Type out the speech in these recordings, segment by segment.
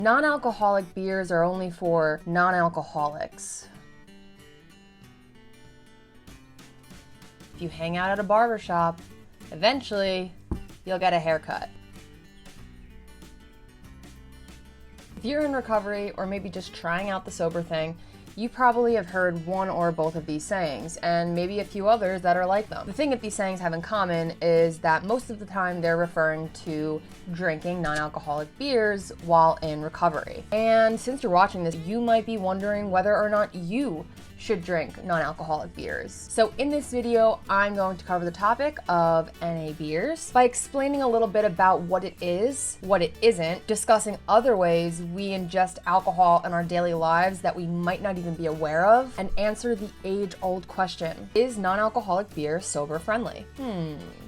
Non-alcoholic beers are only for non-alcoholics. If you hang out at a barber shop, eventually you'll get a haircut. If you're in recovery or maybe just trying out the sober thing, you probably have heard one or both of these sayings, and maybe a few others that are like them. The thing that these sayings have in common is that most of the time they're referring to drinking non-alcoholic beers while in recovery. And since you're watching this, you might be wondering whether or not you should drink non-alcoholic beers. So in this video, I'm going to cover the topic of NA beers by explaining a little bit about what it is, what it isn't, discussing other ways we ingest alcohol in our daily lives that we might not even be aware of, and answer the age-old question, is non-alcoholic beer sober friendly?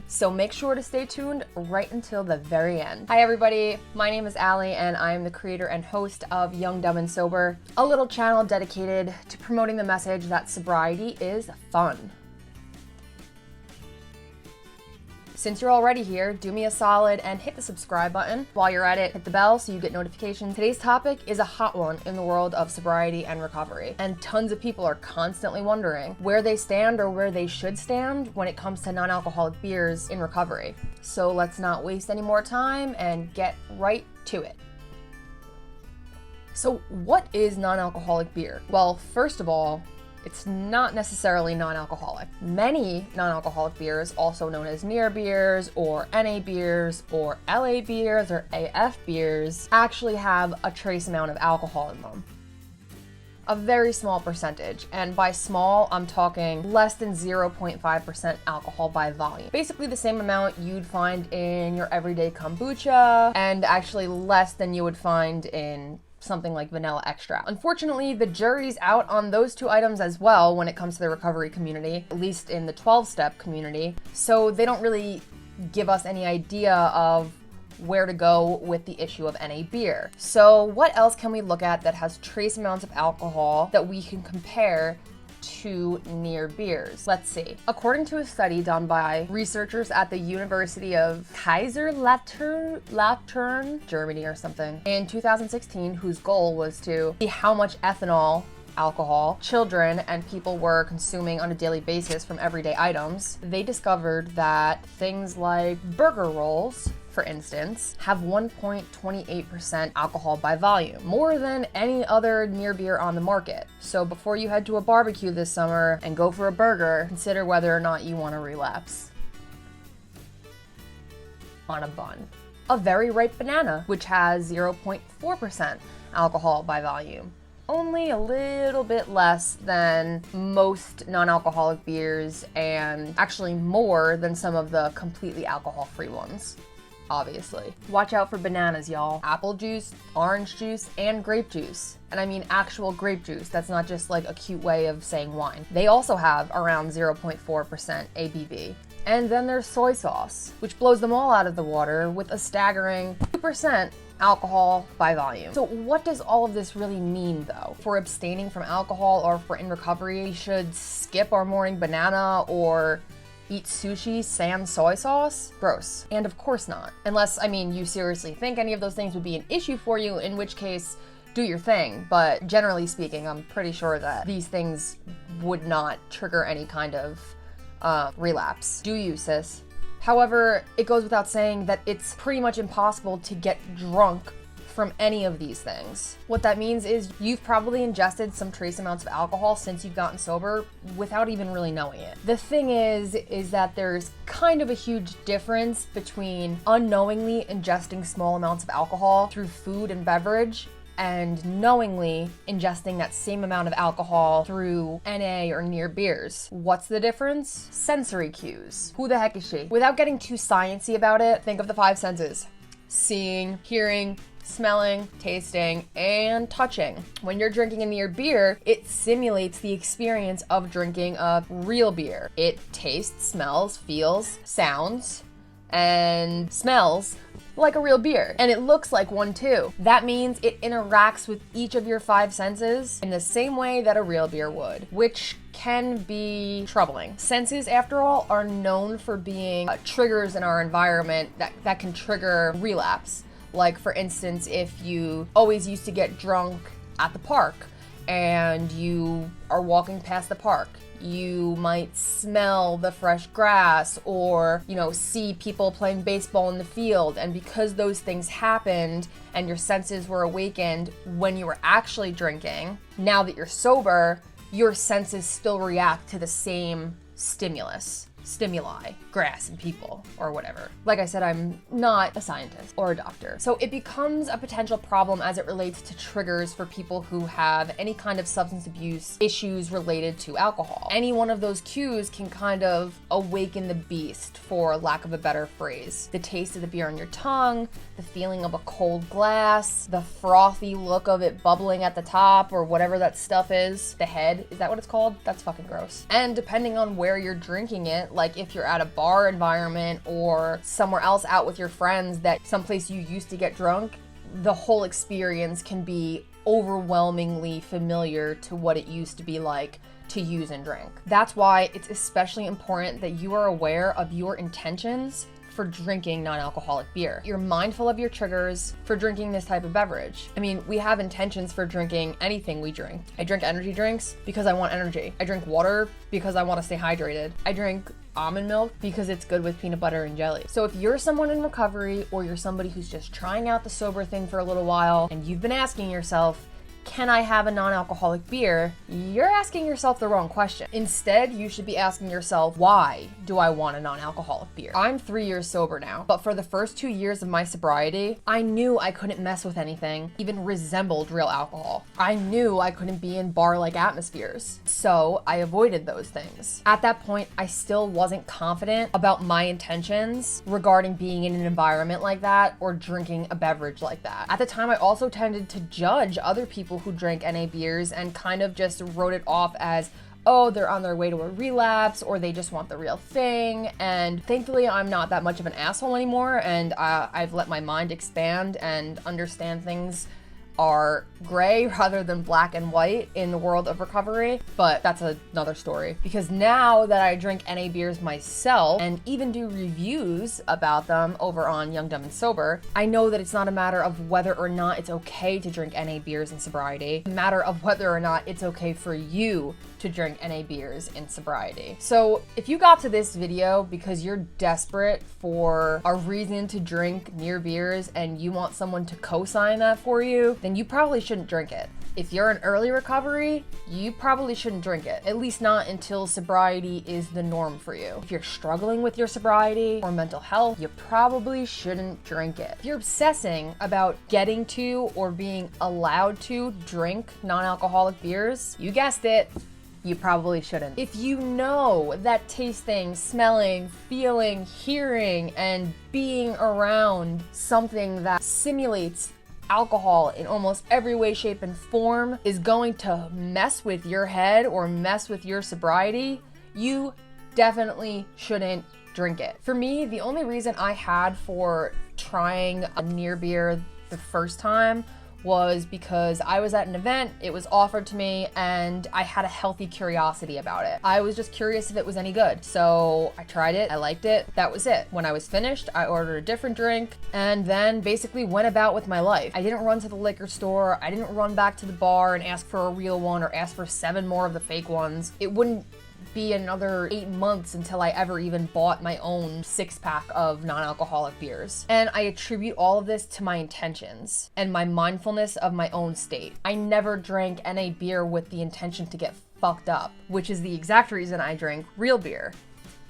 So make sure to stay tuned right until the very end. Hi everybody, my name is Allie and I am the creator and host of Young, Dumb, and Sober, a little channel dedicated to promoting the message that sobriety is fun. Since you're already here, do me a solid and hit the subscribe button. While you're at it, hit the bell so you get notifications. Today's topic is a hot one in the world of sobriety and recovery, and tons of people are constantly wondering where they stand or where they should stand when it comes to non-alcoholic beers in recovery. So let's not waste any more time and get right to it. So what is non-alcoholic beer? Well, first of all, it's not necessarily non-alcoholic. Many non-alcoholic beers, also known as near beers or NA beers or LA beers or AF beers, actually have a trace amount of alcohol in them. A very small percentage, and by small, I'm talking less than 0.5% alcohol by volume. Basically the same amount you'd find in your everyday kombucha, and actually less than you would find in something like vanilla extract. Unfortunately, the jury's out on those two items as well when it comes to the recovery community, at least in the 12-step community, so they don't really give us any idea of where to go with the issue of NA beer. So what else can we look at that has trace amounts of alcohol that we can compare to near beers? Let's see. According to a study done by researchers at the University of Kaiserslautern, Germany or something, in 2016, whose goal was to see how much ethanol, alcohol, children and people were consuming on a daily basis from everyday items, they discovered that things like burger rolls, for instance, have 1.28% alcohol by volume, more than any other near beer on the market. So before you head to a barbecue this summer and go for a burger, consider whether or not you want to relapse on a bun. A very ripe banana, which has 0.4% alcohol by volume. Only a little bit less than most non-alcoholic beers, and actually more than some of the completely alcohol-free ones. Obviously. Watch out for bananas, y'all. Apple juice, orange juice, and grape juice. And I mean actual grape juice. That's not just like a cute way of saying wine. They also have around 0.4% ABV. And then there's soy sauce, which blows them all out of the water with a staggering 2% alcohol by volume. So what does all of this really mean though? If we're abstaining from alcohol or if we're in recovery, we should skip our morning banana or eat sushi sans soy sauce? Gross. And of course not. Unless, I mean, you seriously think any of those things would be an issue for you, in which case, do your thing. But generally speaking, I'm pretty sure that these things would not trigger any kind of relapse. Do you, sis? However, it goes without saying that it's pretty much impossible to get drunk from any of these things. What that means is you've probably ingested some trace amounts of alcohol since you've gotten sober without even really knowing it. The thing is that there's kind of a huge difference between unknowingly ingesting small amounts of alcohol through food and beverage and knowingly ingesting that same amount of alcohol through NA or near beers. What's the difference? Sensory cues. Who the heck is she? Without getting too sciencey about it, think of the five senses. Seeing, hearing, smelling, tasting, and touching. When you're drinking a near beer, it simulates the experience of drinking a real beer. It tastes, smells, feels, sounds, and smells like a real beer. And it looks like one too. That means it interacts with each of your five senses in the same way that a real beer would, which can be troubling. Senses, after all, are known for being triggers in our environment that can trigger relapse. Like, for instance, if you always used to get drunk at the park and you are walking past the park, you might smell the fresh grass or, see people playing baseball in the field. And because those things happened and your senses were awakened when you were actually drinking, now that you're sober, your senses still react to the same stimuli, grass and people, or whatever. Like I said, I'm not a scientist or a doctor. So it becomes a potential problem as it relates to triggers for people who have any kind of substance abuse issues related to alcohol. Any one of those cues can kind of awaken the beast, for lack of a better phrase. The taste of the beer on your tongue, the feeling of a cold glass, the frothy look of it bubbling at the top, or whatever that stuff is. The head, is that what it's called? That's fucking gross. And depending on where you're drinking it, like if you're at a bar environment or somewhere else out with your friends, that someplace you used to get drunk, the whole experience can be overwhelmingly familiar to what it used to be like to use and drink. That's why it's especially important that you are aware of your intentions for drinking non-alcoholic beer. You're mindful of your triggers for drinking this type of beverage. I mean, we have intentions for drinking anything we drink. I drink energy drinks because I want energy. I drink water because I want to stay hydrated. I drink almond milk because it's good with peanut butter and jelly. So if you're someone in recovery, or you're somebody who's just trying out the sober thing for a little while, and you've been asking yourself, can I have a non-alcoholic beer? You're asking yourself the wrong question. Instead, you should be asking yourself, why do I want a non-alcoholic beer? I'm 3 years sober now, but for the first 2 years of my sobriety, I knew I couldn't mess with anything even resembled real alcohol. I knew I couldn't be in bar-like atmospheres, so I avoided those things. At that point, I still wasn't confident about my intentions regarding being in an environment like that or drinking a beverage like that. At the time, I also tended to judge other people who drank NA beers and kind of just wrote it off as, oh, they're on their way to a relapse, or they just want the real thing. And thankfully, I'm not that much of an asshole anymore, and I've let my mind expand and understand things are gray rather than black and white in the world of recovery. But that's another story, because now that I drink NA beers myself and even do reviews about them over on Young, Dumb, and Sober, I know that it's not a matter of whether or not it's okay to drink NA beers in sobriety. It's a matter of whether or not it's okay for you to drink NA beers in sobriety. So if you got to this video because you're desperate for a reason to drink near beers and you want someone to co-sign that for you, then you probably shouldn't drink it. If you're in early recovery, you probably shouldn't drink it, at least not until sobriety is the norm for you. If you're struggling with your sobriety or mental health, you probably shouldn't drink it. If you're obsessing about getting to or being allowed to drink non-alcoholic beers, you guessed it, you probably shouldn't. If you know that tasting, smelling, feeling, hearing, and being around something that simulates alcohol in almost every way, shape, and form is going to mess with your head or mess with your sobriety, you definitely shouldn't drink it. For me, the only reason I had for trying a near beer the first time was because I was at an event, it was offered to me, and I had a healthy curiosity about it. I was just curious if it was any good. So I tried it, I liked it, that was it. When I was finished, I ordered a different drink and then basically went about with my life. I didn't run to the liquor store, I didn't run back to the bar and ask for a real one or ask for 7 more of the fake ones. It wouldn't be another 8 months until I ever even bought my own 6-pack of non-alcoholic beers. And I attribute all of this to my intentions and my mindfulness of my own state. I never drank NA beer with the intention to get fucked up, which is the exact reason I drink real beer.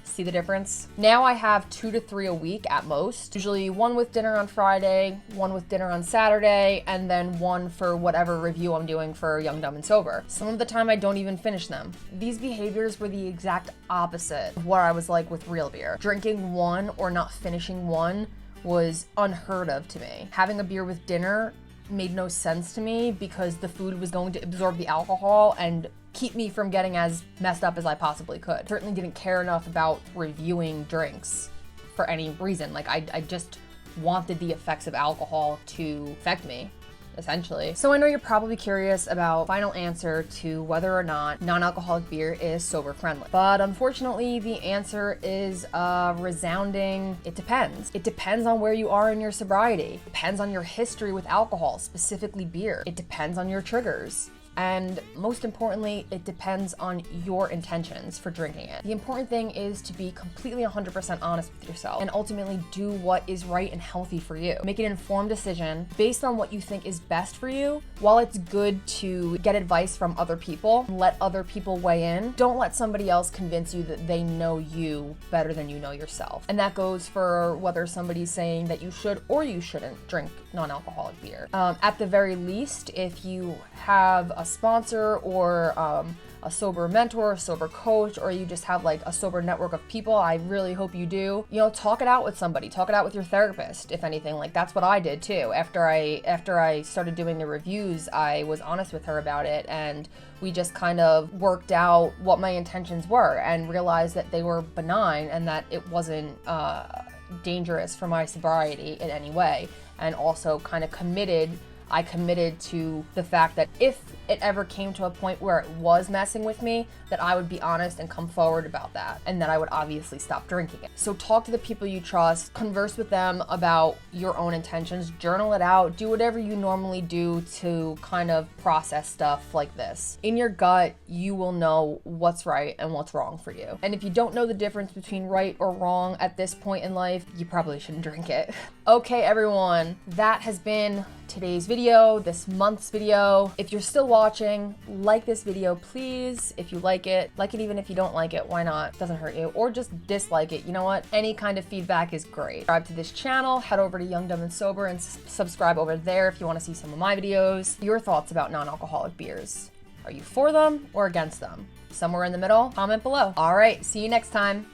See the difference? Now I have 2 to 3 a week at most. Usually 1 with dinner on Friday, 1 with dinner on Saturday, and then 1 for whatever review I'm doing for Young, Dumb, and Sober. Some of the time I don't even finish them. These behaviors were the exact opposite of what I was like with real beer. Drinking 1 or not finishing 1 was unheard of to me. Having a beer with dinner made no sense to me because the food was going to absorb the alcohol and keep me from getting as messed up as I possibly could. Certainly didn't care enough about reviewing drinks for any reason. Like I just wanted the effects of alcohol to affect me essentially. So I know you're probably curious about final answer to whether or not non-alcoholic beer is sober friendly. But unfortunately, the answer is a resounding, it depends. It depends on where you are in your sobriety. It depends on your history with alcohol, specifically beer. It depends on your triggers. And most importantly, it depends on your intentions for drinking it. The important thing is to be completely 100% honest with yourself and ultimately do what is right and healthy for you. Make an informed decision based on what you think is best for you. While it's good to get advice from other people, let other people weigh in, don't let somebody else convince you that they know you better than you know yourself. And that goes for whether somebody's saying that you should or you shouldn't drink non-alcoholic beer. At the very least, if you have a sponsor or a sober mentor, a sober coach, or you just have like a sober network of people, I really hope you do. You know, talk it out with somebody, talk it out with your therapist, if anything. Like that's what I did too. After I started doing the reviews, I was honest with her about it, and we just kind of worked out what my intentions were and realized that they were benign and that it wasn't dangerous for my sobriety in any way. And also kind of I committed to the fact that if it ever came to a point where it was messing with me, that I would be honest and come forward about that, and that I would obviously stop drinking it. So talk to the people you trust, converse with them about your own intentions, journal it out, do whatever you normally do to kind of process stuff like this. In your gut, you will know what's right and what's wrong for you. And if you don't know the difference between right or wrong at this point in life, you probably shouldn't drink it. Okay, everyone, that has been today's video, this month's video. If you're still watching, like this video, please. If you like it even if you don't like it, why not? It doesn't hurt you. Or just dislike it. You know what? Any kind of feedback is great. Subscribe to this channel, head over to Young, Dumb, and Sober and subscribe over there if you want to see some of my videos. Your thoughts about non-alcoholic beers. Are you for them or against them? Somewhere in the middle, comment below. All right, see you next time.